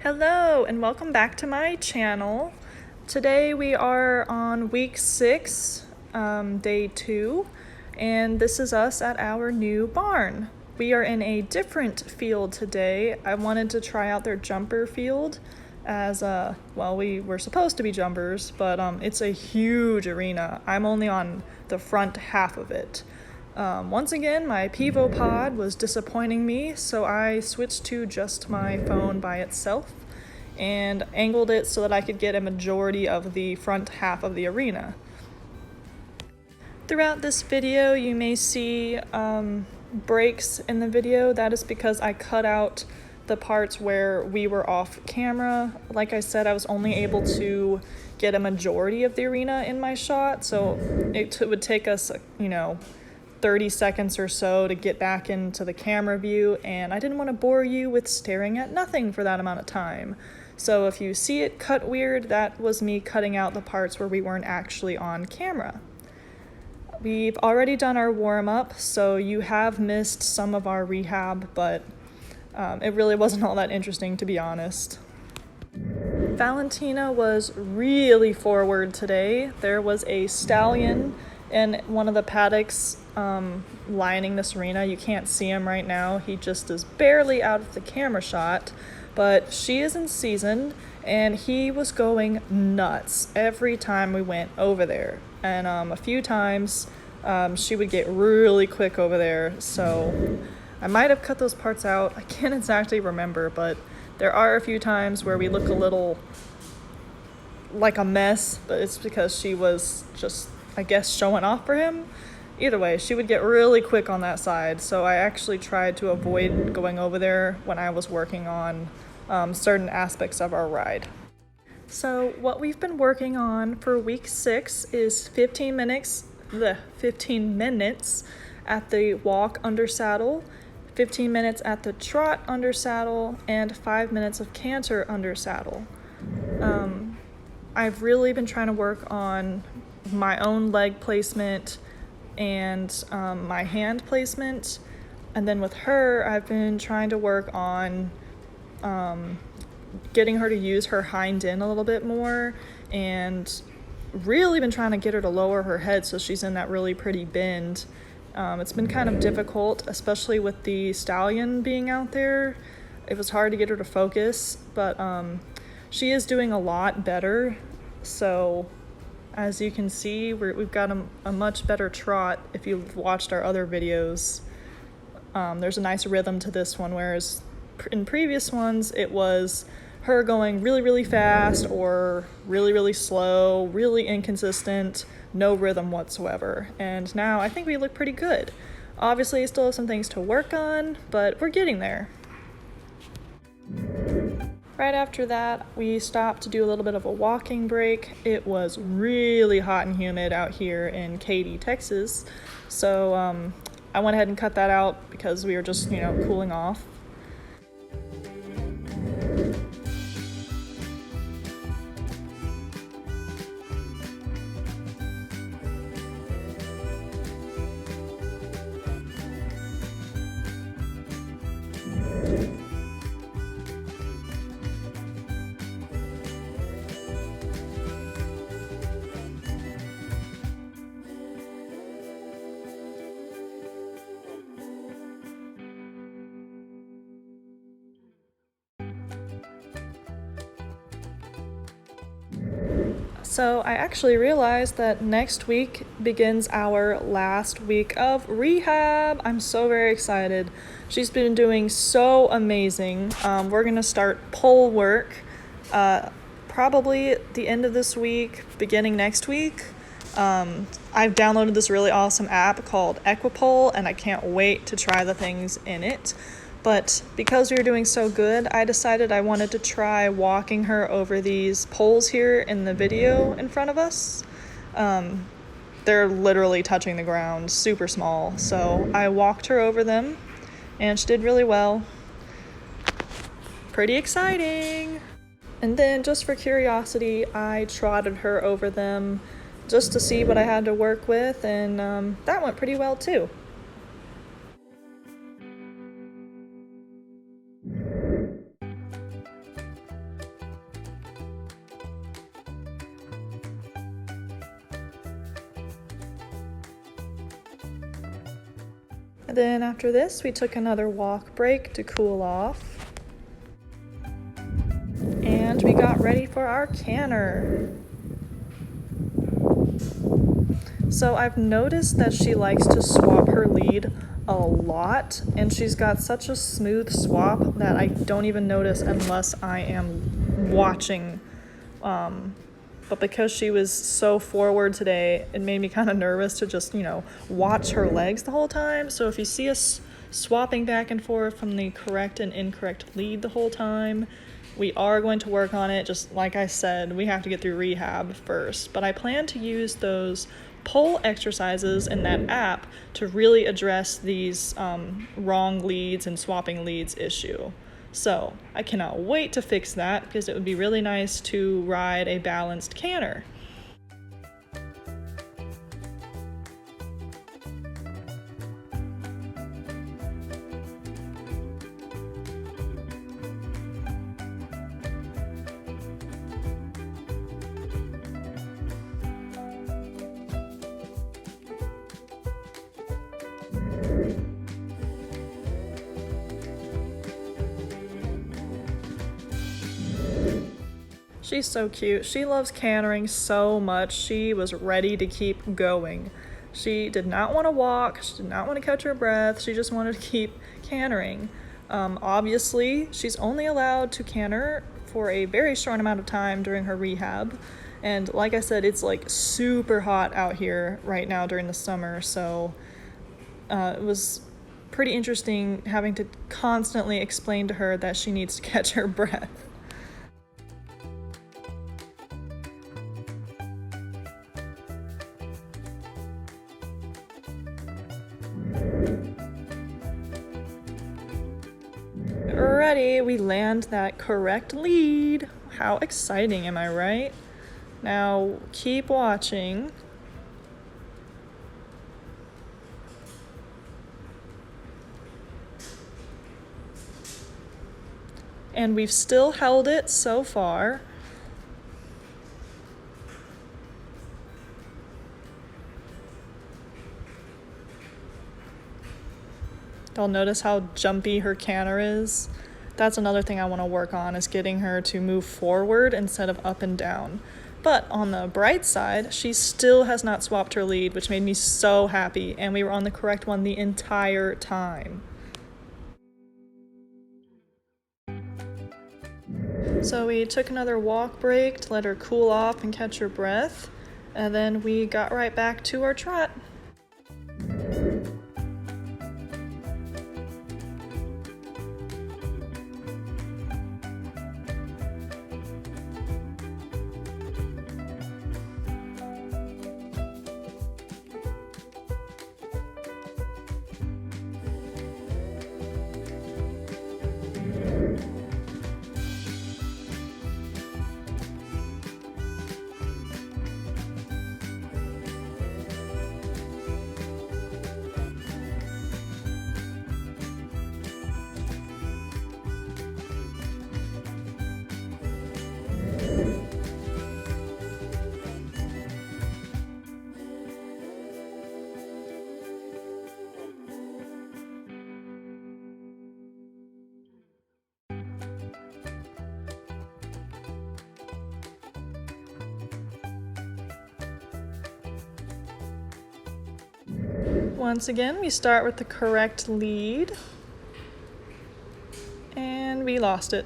Hello and welcome back to my channel. Today we are on week 6, day 2, and this is us at our new barn. We are in a different field today. I wanted to try out their jumper field as, we were supposed to be jumpers, but it's a huge arena. I'm only on the front half of it. Once again, my Pivo pod was disappointing me, so I switched to just my phone by itself and angled it so that I could get a majority of the front half of the arena. Throughout this video, you may see breaks in the video. That is because I cut out the parts where we were off camera. Like I said, I was only able to get a majority of the arena in my shot, so it would take us, 30 seconds or so to get back into the camera view, and I didn't want to bore you with staring at nothing for that amount of time. So if you see it cut weird, that was me cutting out the parts where we weren't actually on camera. We've already done our warm-up, so you have missed some of our rehab, but it really wasn't all that interesting, to be honest. Valentina was really forward today. There was a stallion in one of the paddocks lining this arena. You can't see him right now. He just is barely out of the camera shot, but she is in season, and he was going nuts every time we went over there. And a few times she would get really quick over there, so I might have cut those parts out. I can't exactly remember, but there are a few times where we look a little like a mess, but it's because she was just, I guess, showing off for him. Either way, she would get really quick on that side, so I actually tried to avoid going over there when I was working on certain aspects of our ride. So what we've been working on for week 6 is 15 minutes at the walk under saddle, 15 minutes at the trot under saddle, and 5 minutes of canter under saddle. I've really been trying to work on my own leg placement and my hand placement, and then with her I've been trying to work on getting her to use her hind end a little bit more, and really been trying to get her to lower her head so she's in that really pretty bend. It's been kind of difficult, especially with the stallion being out there. It was hard to get her to focus, but she is doing a lot better. So as you can see, we've got a much better trot. If you've watched our other videos, there's a nice rhythm to this one, whereas in previous ones it was her going really, really fast or really, really slow, really inconsistent, no rhythm whatsoever. And now I think we look pretty good. Obviously, still have some things to work on, but we're getting there. Right after that, we stopped to do a little bit of a walking break. It was really hot and humid out here in Katy, Texas, so I went ahead and cut that out because we were just, cooling off. So I actually realized that next week begins our last week of rehab. I'm so very excited. She's been doing so amazing. We're gonna start pole work probably at the end of this week, beginning next week. I've downloaded this really awesome app called Equipole, and I can't wait to try the things in it. But because we were doing so good, I decided I wanted to try walking her over these poles here in the video in front of us. They're literally touching the ground, super small. So I walked her over them, and she did really well. Pretty exciting! And then, just for curiosity, I trotted her over them just to see what I had to work with, and that went pretty well too. And then after this, we took another walk break to cool off. And we got ready for our canter. So I've noticed that she likes to swap her lead a lot, and she's got such a smooth swap that I don't even notice unless I am watching. But because she was so forward today, it made me kind of nervous to just, watch her legs the whole time. So if you see us swapping back and forth from the correct and incorrect lead the whole time, we are going to work on it. Just like I said, we have to get through rehab first. But I plan to use those pole exercises in that app to really address these wrong leads and swapping leads issue. So I cannot wait to fix that because it would be really nice to ride a balanced canter. She's so cute. She loves cantering so much. She was ready to keep going. She did not want to walk. She did not want to catch her breath. She just wanted to keep cantering. Obviously, she's only allowed to canter for a very short amount of time during her rehab. And like I said, it's like super hot out here right now during the summer. So it was pretty interesting having to constantly explain to her that she needs to catch her breath. Ready, we land that correct lead. How exciting, am I right? Now keep watching. And we've still held it so far. You'll notice how jumpy her canter is. That's another thing I want to work on, is getting her to move forward instead of up and down. But on the bright side, she still has not swapped her lead, which made me so happy, and we were on the correct one the entire time. So we took another walk break to let her cool off and catch her breath, and then we got right back to our trot. Once again, we start with the correct lead, and we lost it.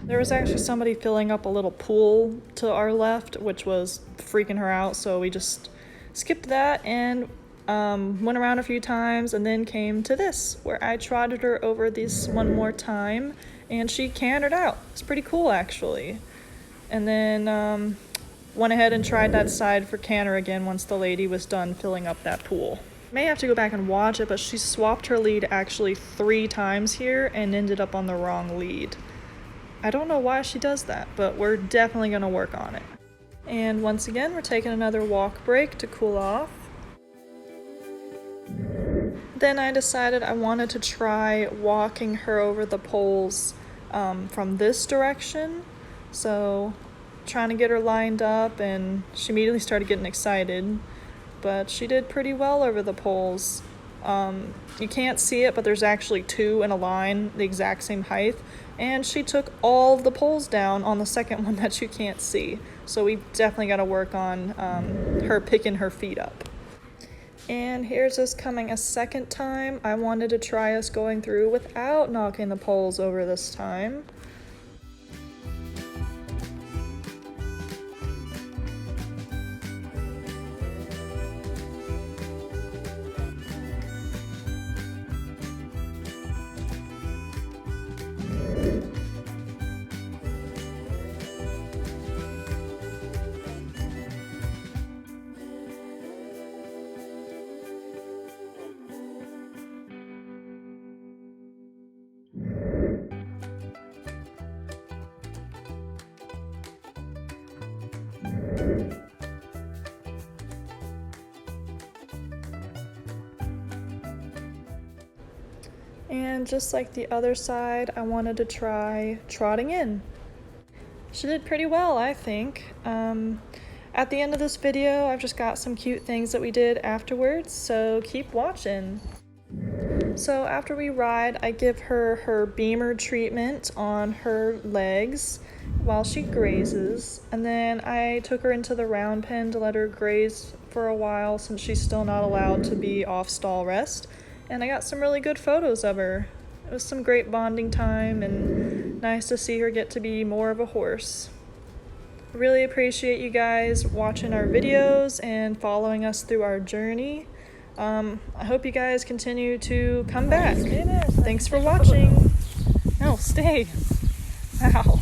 There was actually somebody filling up a little pool to our left, which was freaking her out, so we just skipped that and went around a few times, and then came to this, where I trotted her over this one more time, and she cantered out. It's pretty cool, actually. And then went ahead and tried that side for canter again once the lady was done filling up that pool. May have to go back and watch it, but she swapped her lead actually 3 times here and ended up on the wrong lead. I don't know why she does that, but we're definitely going to work on it. And once again, we're taking another walk break to cool off. Then I decided I wanted to try walking her over the poles from this direction. So trying to get her lined up, and she immediately started getting excited. But she did pretty well over the poles. You can't see it, but there's actually two in a line, the exact same height. And she took all of the poles down on the second one that you can't see. So we definitely got to work on her picking her feet up. And here's us coming a second time. I wanted to try us going through without knocking the poles over this time. And just like the other side, I wanted to try trotting in. She did pretty well, I think. At the end of this video, I've just got some cute things that we did afterwards, so keep watching. So after we ride, I give her her beamer treatment on her legs while she grazes, and then I took her into the round pen to let her graze for a while since she's still not allowed to be off stall rest. And I got some really good photos of her. It was some great bonding time and nice to see her get to be more of a horse. Really appreciate you guys watching our videos and following us through our journey. I hope you guys continue to come back. Thanks for watching. No, stay. Ow.